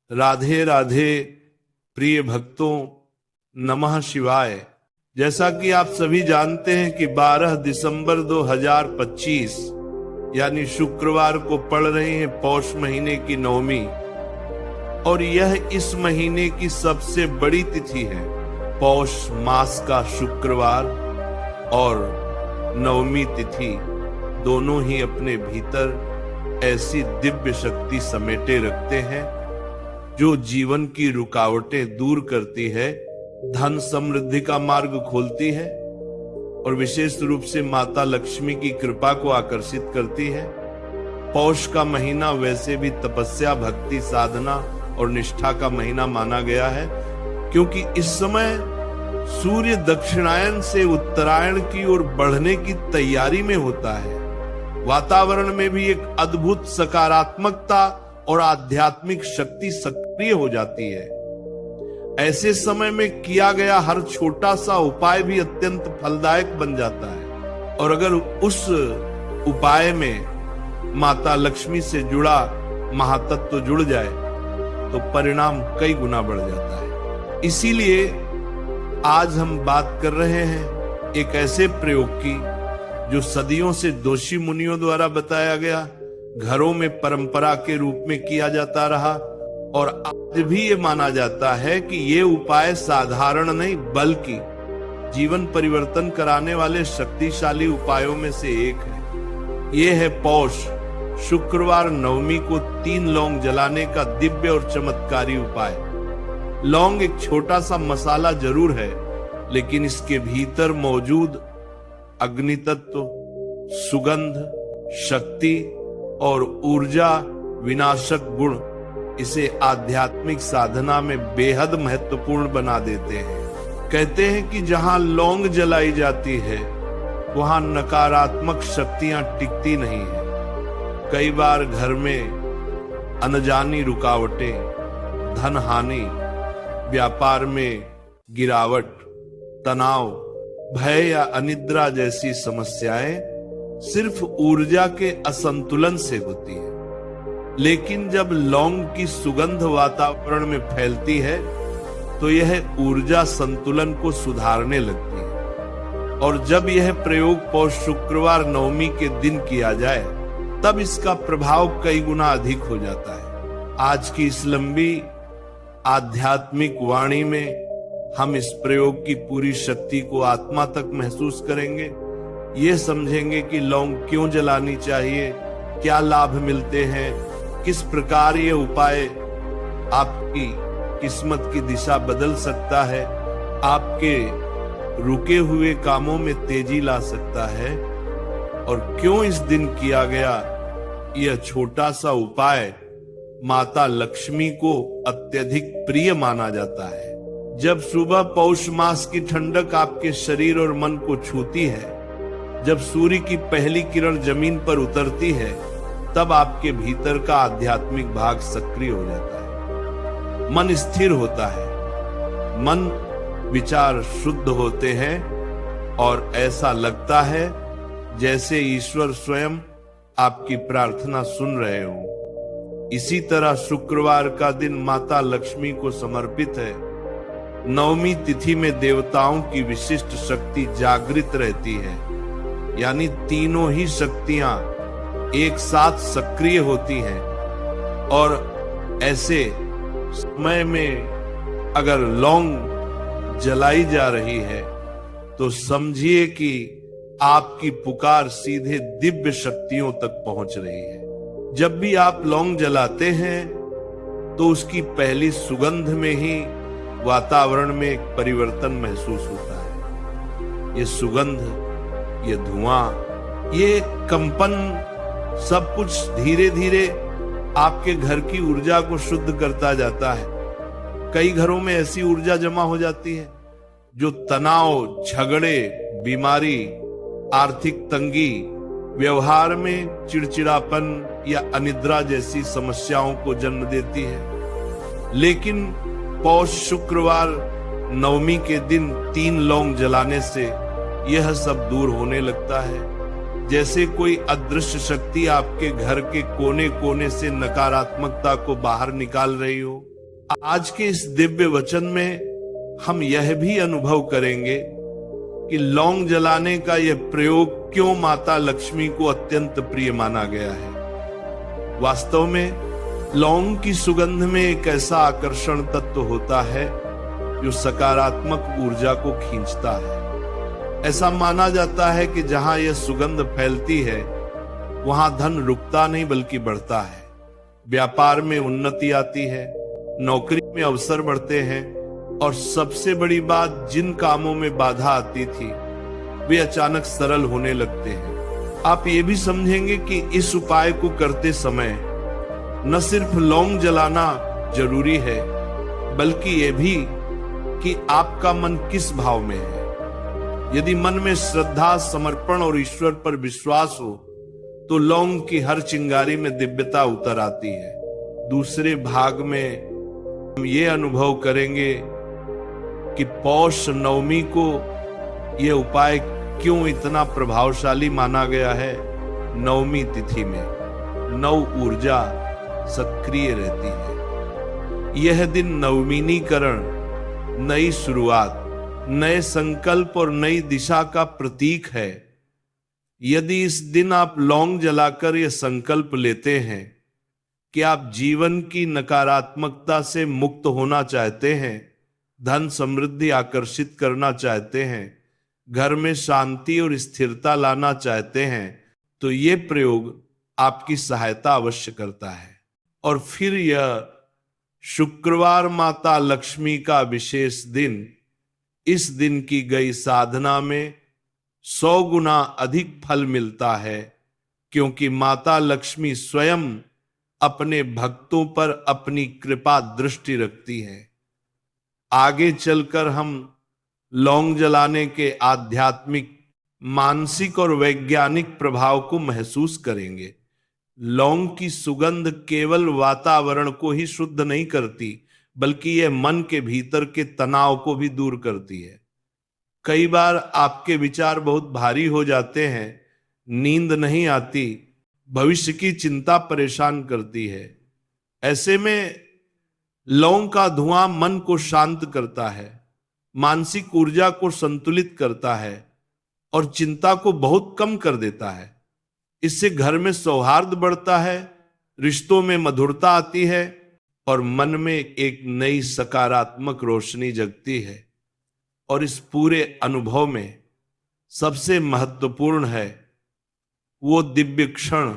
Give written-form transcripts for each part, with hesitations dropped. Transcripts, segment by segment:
राधे राधे प्रिय भक्तों, नमः शिवाय। जैसा कि आप सभी जानते हैं कि 12 दिसंबर 2025 यानी शुक्रवार को पड़ रही है पौष महीने की नवमी, और यह इस महीने की सबसे बड़ी तिथि है। पौष मास का शुक्रवार और नवमी तिथि दोनों ही अपने भीतर ऐसी दिव्य शक्ति समेटे रखते हैं जो जीवन की रुकावटें दूर करती है, धन समृद्धि का मार्ग खोलती है और विशेष रूप से माता लक्ष्मी की कृपा को आकर्षित करती है। पौष का महीना वैसे भी तपस्या, भक्ति, साधना और निष्ठा का महीना माना गया है, क्योंकि इस समय सूर्य दक्षिणायन से उत्तरायण की ओर बढ़ने की तैयारी में होता है। वातावरण में भी एक अद्भुत सकारात्मकता और आध्यात्मिक शक्ति सक्रिय हो जाती है। ऐसे समय में किया गया हर छोटा सा उपाय भी अत्यंत फलदायक बन जाता है, और अगर उस उपाय में माता लक्ष्मी से जुड़ा महातत्व जुड़ जाए तो परिणाम कई गुना बढ़ जाता है। इसीलिए आज हम बात कर रहे हैं एक ऐसे प्रयोग की जो सदियों से दोषी मुनियों द्वारा बताया गया, घरों में परंपरा के रूप में किया जाता रहा, और आज भी ये माना जाता है कि ये उपाय साधारण नहीं बल्कि जीवन परिवर्तन कराने वाले शक्तिशाली उपायों में से एक है। ये है पौष शुक्रवार नवमी को 3 लौंग जलाने का दिव्य और चमत्कारी उपाय। लौंग एक छोटा सा मसाला जरूर है, लेकिन इसके भीतर मौजूद अग्नि तत्व, सुगंध, शक्ति और ऊर्जा विनाशक गुण इसे आध्यात्मिक साधना में बेहद महत्वपूर्ण बना देते हैं। कहते हैं कि जहां लौंग जलाई जाती है वहां नकारात्मक शक्तियां टिकती नहीं है। कई बार घर में अनजानी रुकावटें, धन हानि, व्यापार में गिरावट, तनाव, भय या अनिद्रा जैसी समस्याएं सिर्फ ऊर्जा के असंतुलन से होती है। लेकिन जब लौंग की सुगंध वातावरण में फैलती है तो यह ऊर्जा संतुलन को सुधारने लगती है, और जब यह प्रयोग पौष शुक्रवार नवमी के दिन किया जाए तब इसका प्रभाव कई गुना अधिक हो जाता है। आज की इस लंबी आध्यात्मिक वाणी में हम इस प्रयोग की पूरी शक्ति को आत्मा तक महसूस करेंगे, ये समझेंगे कि लौंग क्यों जलानी चाहिए, क्या लाभ मिलते हैं, किस प्रकार ये उपाय आपकी किस्मत की दिशा बदल सकता है, आपके रुके हुए कामों में तेजी ला सकता है, और क्यों इस दिन किया गया यह छोटा सा उपाय माता लक्ष्मी को अत्यधिक प्रिय माना जाता है। जब सुबह पौष मास की ठंडक आपके शरीर और मन को छूती है, जब सूर्य की पहली किरण जमीन पर उतरती है, तब आपके भीतर का आध्यात्मिक भाग सक्रिय हो जाता है। मन स्थिर होता है, मन विचार शुद्ध होते हैं, और ऐसा लगता है जैसे ईश्वर स्वयं आपकी प्रार्थना सुन रहे हो। इसी तरह शुक्रवार का दिन माता लक्ष्मी को समर्पित है। नवमी तिथि में देवताओं की विशिष्ट शक्ति जागृत रहती है, यानी तीनों ही शक्तियां एक साथ सक्रिय होती हैं, और ऐसे समय में अगर लौंग जलाई जा रही है तो समझिए कि आपकी पुकार सीधे दिव्य शक्तियों तक पहुंच रही है। जब भी आप लौंग जलाते हैं तो उसकी पहली सुगंध में ही वातावरण में एक परिवर्तन महसूस होता है। ये सुगंध, ये धुआं, ये कंपन, सब कुछ धीरे धीरे आपके घर की ऊर्जा को शुद्ध करता जाता है। कई घरों में ऐसी ऊर्जा जमा हो जाती है जो तनाव, झगड़े, बीमारी, आर्थिक तंगी, व्यवहार में चिड़चिड़ापन या अनिद्रा जैसी समस्याओं को जन्म देती है। लेकिन पौष शुक्रवार नवमी के दिन 3 लौंग जलाने से यह सब दूर होने लगता है। जैसे कोई अदृश्य शक्ति आपके घर के कोने कोने से नकारात्मकता को बाहर निकाल रही हो। आज के इस दिव्य वचन में हम यह भी अनुभव करेंगे कि लौंग जलाने का यह प्रयोग क्यों माता लक्ष्मी को अत्यंत प्रिय माना गया है। वास्तव में लौंग की सुगंध में एक ऐसा आकर्षण तत्व होता है जो सकारात्मक ऊर्जा को खींचता है। ऐसा माना जाता है कि जहां यह सुगंध फैलती है वहां धन रुकता नहीं बल्कि बढ़ता है, व्यापार में उन्नति आती है, नौकरी में अवसर बढ़ते हैं और सबसे बड़ी बात, जिन कामों में बाधा आती थी वे अचानक सरल होने लगते हैं। आप ये भी समझेंगे कि इस उपाय को करते समय न सिर्फ लौंग जलाना जरूरी है बल्कि ये भी कि आपका मन किस भाव में है। यदि मन में श्रद्धा, समर्पण और ईश्वर पर विश्वास हो तो लौंग की हर चिंगारी में दिव्यता उतर आती है। दूसरे भाग में हम ये अनुभव करेंगे कि पौष नवमी को यह उपाय क्यों इतना प्रभावशाली माना गया है। नवमी तिथि में नव ऊर्जा सक्रिय रहती है। यह दिन नवमीनीकरण, नई शुरुआत, नए संकल्प और नई दिशा का प्रतीक है। यदि इस दिन आप लौंग जलाकर यह संकल्प लेते हैं कि आप जीवन की नकारात्मकता से मुक्त होना चाहते हैं, धन समृद्धि आकर्षित करना चाहते हैं, घर में शांति और स्थिरता लाना चाहते हैं, तो ये प्रयोग आपकी सहायता अवश्य करता है। और फिर यह शुक्रवार माता लक्ष्मी का विशेष दिन, इस दिन की गई साधना में 100 गुना अधिक फल मिलता है, क्योंकि माता लक्ष्मी स्वयं अपने भक्तों पर अपनी कृपा दृष्टि रखती है। आगे चलकर हम लौंग जलाने के आध्यात्मिक, मानसिक और वैज्ञानिक प्रभाव को महसूस करेंगे। लौंग की सुगंध केवल वातावरण को ही शुद्ध नहीं करती बल्कि यह मन के भीतर के तनाव को भी दूर करती है। कई बार आपके विचार बहुत भारी हो जाते हैं, नींद नहीं आती, भविष्य की चिंता परेशान करती है। ऐसे में लौंग का धुआं मन को शांत करता है, मानसिक ऊर्जा को संतुलित करता है और चिंता को बहुत कम कर देता है। इससे घर में सौहार्द बढ़ता है, रिश्तों में मधुरता आती है और मन में एक नई सकारात्मक रोशनी जगती है। और इस पूरे अनुभव में सबसे महत्वपूर्ण है वो दिव्य क्षण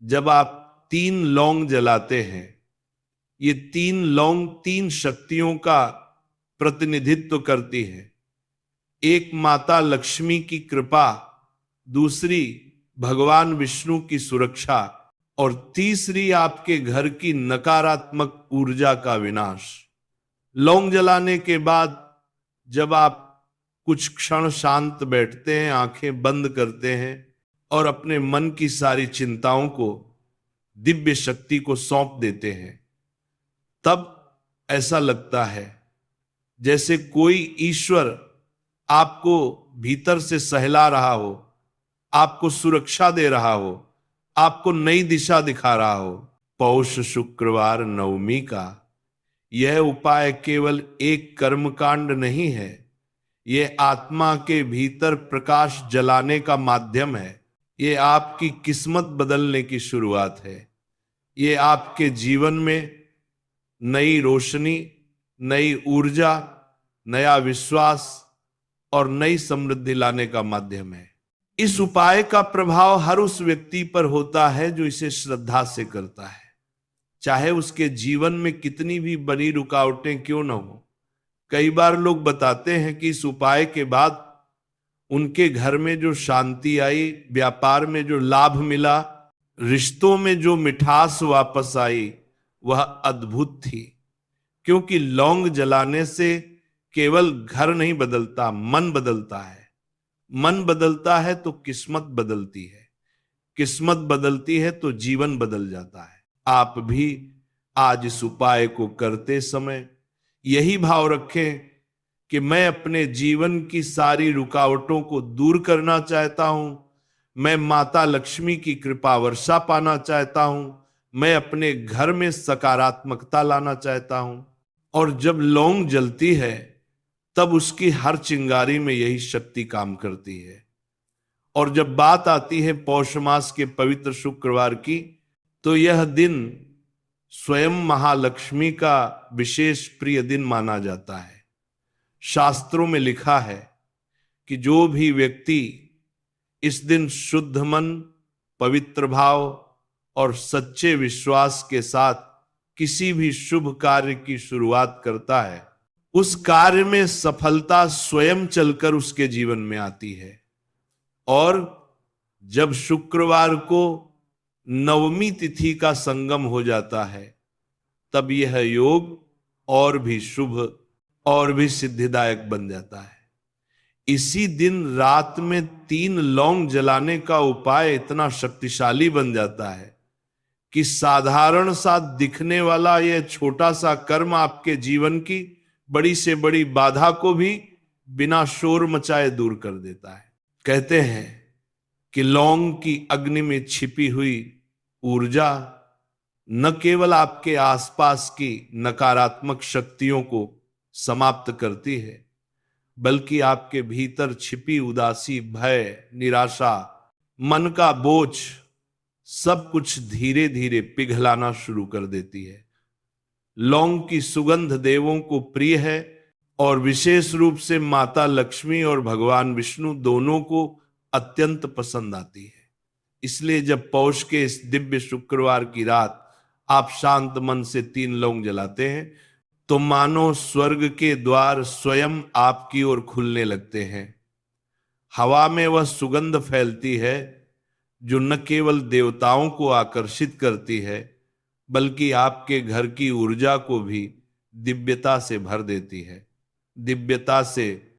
जब आप 3 लौंग जलाते हैं। ये 3 लौंग 3 शक्तियों का प्रतिनिधित्व करती है। एक माता लक्ष्मी की कृपा, दूसरी भगवान विष्णु की सुरक्षा और तीसरी आपके घर की नकारात्मक ऊर्जा का विनाश। लौंग जलाने के बाद जब आप कुछ क्षण शांत बैठते हैं, आंखें बंद करते हैं और अपने मन की सारी चिंताओं को दिव्य शक्ति को सौंप देते हैं, तब ऐसा लगता है जैसे कोई ईश्वर आपको भीतर से सहला रहा हो, आपको सुरक्षा दे रहा हो, आपको नई दिशा दिखा रहा हो। पौष शुक्रवार नवमी का यह उपाय केवल एक कर्मकांड नहीं है, यह आत्मा के भीतर प्रकाश जलाने का माध्यम है। ये आपकी किस्मत बदलने की शुरुआत है। ये आपके जीवन में नई रोशनी, नई ऊर्जा, नया विश्वास और नई समृद्धि लाने का माध्यम है। इस उपाय का प्रभाव हर उस व्यक्ति पर होता है जो इसे श्रद्धा से करता है, चाहे उसके जीवन में कितनी भी बड़ी रुकावटें क्यों न हो। कई बार लोग बताते हैं कि इस उपाय के बाद उनके घर में जो शांति आई, व्यापार में जो लाभ मिला, रिश्तों में जो मिठास वापस आई, वह अद्भुत थी। क्योंकि लौंग जलाने से केवल घर नहीं बदलता, मन बदलता है। मन बदलता है तो किस्मत बदलती है, किस्मत बदलती है तो जीवन बदल जाता है। आप भी आज इस उपाय को करते समय यही भाव रखें कि मैं अपने जीवन की सारी रुकावटों को दूर करना चाहता हूं, मैं माता लक्ष्मी की कृपा वर्षा पाना चाहता हूं, मैं अपने घर में सकारात्मकता लाना चाहता हूं। और जब लौंग जलती है तब उसकी हर चिंगारी में यही शक्ति काम करती है। और जब बात आती है पौष मास के पवित्र शुक्रवार की, तो यह दिन स्वयं महालक्ष्मी का विशेष प्रिय दिन माना जाता है। शास्त्रों में लिखा है कि जो भी व्यक्ति इस दिन शुद्ध मन, पवित्र भाव और सच्चे विश्वास के साथ किसी भी शुभ कार्य की शुरुआत करता है, उस कार्य में सफलता स्वयं चलकर उसके जीवन में आती है। और जब शुक्रवार को नवमी तिथि का संगम हो जाता है, तब यह योग और भी शुभ और भी सिद्धिदायक बन जाता है। इसी दिन रात में 3 लौंग जलाने का उपाय इतना शक्तिशाली बन जाता है कि साधारण सा दिखने वाला यह छोटा सा कर्म आपके जीवन की बड़ी से बड़ी बाधा को भी बिना शोर मचाए दूर कर देता है। कहते हैं कि लौंग की अग्नि में छिपी हुई ऊर्जा न केवल आपके आसपास की नकारात्मक शक्तियों को समाप्त करती है, बल्कि आपके भीतर छिपी उदासी, भय, निराशा, मन का बोझ सब कुछ धीरे धीरे पिघलाना शुरू कर देती है। लौंग की सुगंध देवों को प्रिय है और विशेष रूप से माता लक्ष्मी और भगवान विष्णु दोनों को अत्यंत पसंद आती है। इसलिए जब पौष के इस दिव्य शुक्रवार की रात आप शांत मन से 3 लौंग जलाते हैं, तो मानो स्वर्ग के द्वार स्वयं आपकी ओर खुलने लगते हैं। हवा में वह सुगंध फैलती है जो न केवल देवताओं को आकर्षित करती है, बल्कि आपके घर की ऊर्जा को भी दिव्यता से भर देती है। दिव्यता से